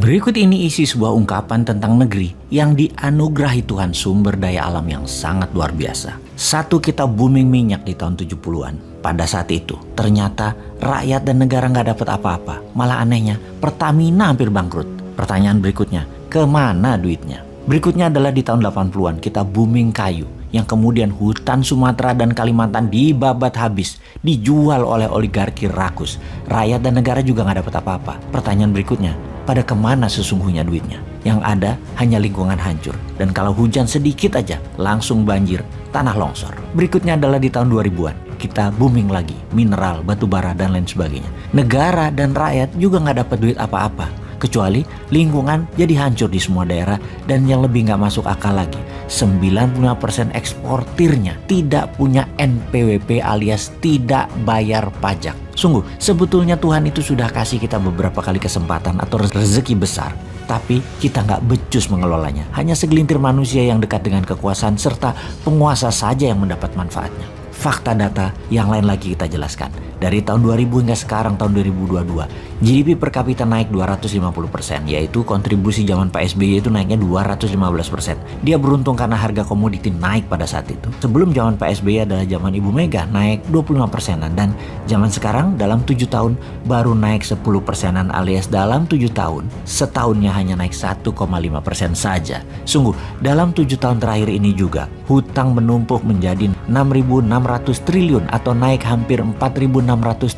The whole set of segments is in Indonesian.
Berikut ini isi sebuah ungkapan tentang negeri yang dianugerahi Tuhan sumber daya alam yang sangat luar biasa. Satu, kita booming minyak di tahun 70-an. Pada saat itu, ternyata rakyat dan negara nggak dapat apa-apa. Malah anehnya, Pertamina hampir bangkrut. Pertanyaan berikutnya, kemana duitnya? Berikutnya adalah di tahun 80-an, kita booming kayu. Yang kemudian hutan Sumatera dan Kalimantan dibabat habis, dijual oleh oligarki rakus. Rakyat dan negara juga nggak dapat apa-apa. Pertanyaan berikutnya, pada kemana sesungguhnya duitnya? Yang ada hanya lingkungan hancur. Dan kalau hujan sedikit aja, langsung banjir, tanah longsor. Berikutnya adalah di tahun 2000-an. Kita booming lagi, mineral, batu bara, dan lain sebagainya. Negara dan rakyat juga nggak dapat duit apa-apa. Kecuali lingkungan jadi hancur di semua daerah, dan yang lebih nggak masuk akal lagi, 95% eksportirnya tidak punya NPWP alias tidak bayar pajak. Sungguh, sebetulnya Tuhan itu sudah kasih kita beberapa kali kesempatan atau rezeki besar, tapi kita nggak becus mengelolanya. Hanya segelintir manusia yang dekat dengan kekuasaan serta penguasa saja yang mendapat manfaatnya. Fakta data yang lain lagi kita jelaskan. Dari tahun 2000 hingga sekarang tahun 2022, GDP per kapita naik 250%, yaitu kontribusi zaman Pak SBY itu naiknya 215%. Dia beruntung karena harga komoditi naik pada saat itu. Sebelum zaman Pak SBY adalah zaman Ibu Mega, naik 25%-an. Dan zaman sekarang dalam 7 tahun baru naik 10%-an, alias dalam 7 tahun, setahunnya hanya naik 1,5% saja. Sungguh, dalam 7 tahun terakhir ini juga, hutang menumpuk menjadi 6.600 triliun atau naik hampir 4.600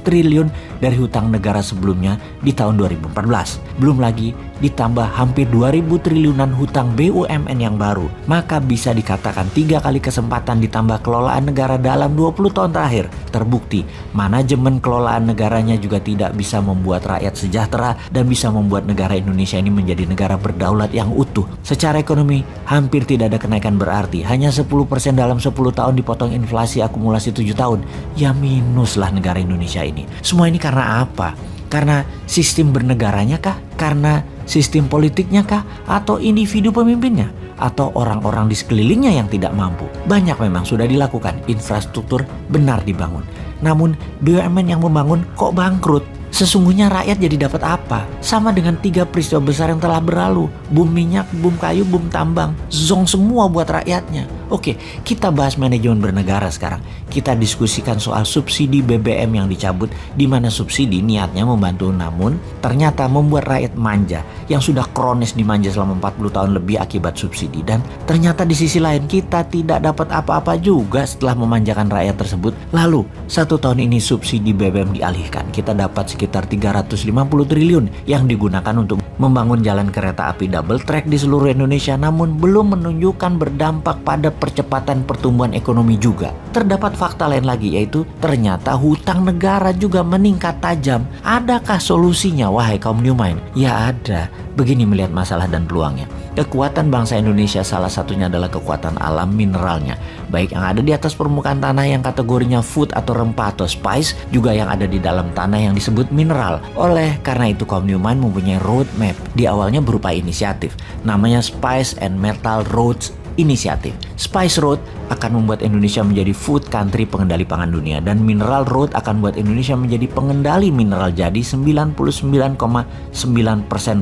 triliun dari hutang negara sebelumnya di tahun 2014. Belum lagi ditambah hampir 2.000 triliunan hutang BUMN yang baru. Maka bisa dikatakan 3 kali kesempatan ditambah kelolaan negara dalam 20 tahun terakhir. Terbukti manajemen kelolaan negaranya juga tidak bisa membuat rakyat sejahtera dan bisa membuat negara Indonesia ini menjadi negara berdaulat yang utuh. Secara ekonomi hampir tidak ada kenaikan berarti. Hanya 10% dalam 10 tahun dipotong inflasi akumulasi 7 tahun. Ya minus lah negara Indonesia ini. Semua ini karena apa? Karena sistem bernegaranya kah? Karena sistem politiknya kah? Atau individu pemimpinnya? Atau orang-orang di sekelilingnya yang tidak mampu? Banyak memang sudah dilakukan, infrastruktur benar dibangun. Namun BUMN yang membangun kok bangkrut? Sesungguhnya rakyat jadi dapat apa? Sama dengan 3 peristiwa besar yang telah berlalu. Boom minyak, boom kayu, boom tambang. Zong semua buat rakyatnya. Oke, kita bahas manajemen bernegara sekarang. Kita diskusikan soal subsidi BBM yang dicabut, di mana subsidi niatnya membantu namun ternyata membuat rakyat manja yang sudah kronis dimanja selama 40 tahun lebih akibat subsidi. Dan ternyata di sisi lain kita tidak dapat apa-apa juga setelah memanjakan rakyat tersebut. Lalu 1 tahun ini subsidi BBM dialihkan. Kita dapat sekitar 350 triliun yang digunakan untuk membangun jalan kereta api double track di seluruh Indonesia, namun belum menunjukkan berdampak pada percepatan pertumbuhan ekonomi juga. Terdapat fakta lain lagi, yaitu ternyata hutang negara juga meningkat tajam. Adakah solusinya, wahai kaum New Mind? Ya ada. Begini melihat masalah dan peluangnya. Kekuatan bangsa Indonesia salah satunya adalah kekuatan alam mineralnya. Baik yang ada di atas permukaan tanah yang kategorinya food atau rempah atau spice, juga yang ada di dalam tanah yang disebut mineral. Oleh karena itu kaum New Mind mempunyai roadmap. Di awalnya berupa inisiatif. Namanya Spice and Metal Roads Initiative. Spice Road akan membuat Indonesia menjadi food country pengendali pangan dunia, dan Mineral Road akan membuat Indonesia menjadi pengendali mineral jadi 99,9%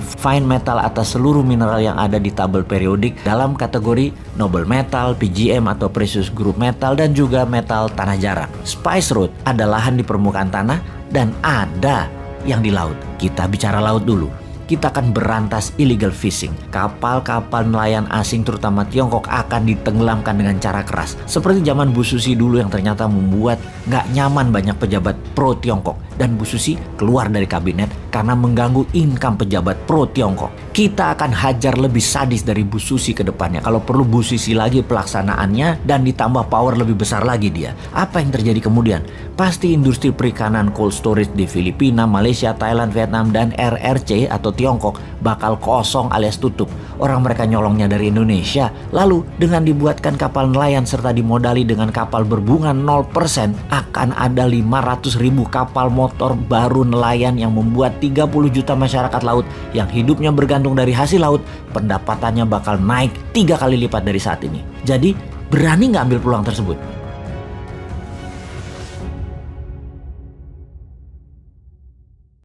fine metal atas seluruh mineral yang ada di tabel periodik dalam kategori noble metal, PGM atau precious group metal, dan juga metal tanah jarang. Spice Road ada lahan di permukaan tanah dan ada yang di laut. Kita bicara laut dulu. Kita akan berantas illegal fishing. Kapal-kapal nelayan asing terutama Tiongkok akan ditenggelamkan dengan cara keras. Seperti zaman Bu Susi dulu yang ternyata membuat nggak nyaman banyak pejabat pro Tiongkok. Dan Bu Susi keluar dari kabinet karena mengganggu income pejabat pro Tiongkok. Kita akan hajar lebih sadis dari Bu Susi ke depannya. Kalau perlu Bu Susi lagi pelaksanaannya dan ditambah power lebih besar lagi dia. Apa yang terjadi kemudian? Pasti industri perikanan cold storage di Filipina, Malaysia, Thailand, Vietnam, dan RRC atau Tiongkok bakal kosong alias tutup. Orang mereka nyolongnya dari Indonesia. Lalu dengan dibuatkan kapal nelayan serta dimodali dengan kapal berbunga 0%, akan ada 500.000 kapal motor baru nelayan yang membuat 30 juta masyarakat laut yang hidupnya bergantung dari hasil laut, pendapatannya bakal naik 3 kali lipat dari saat ini. Jadi berani nggak ambil peluang tersebut?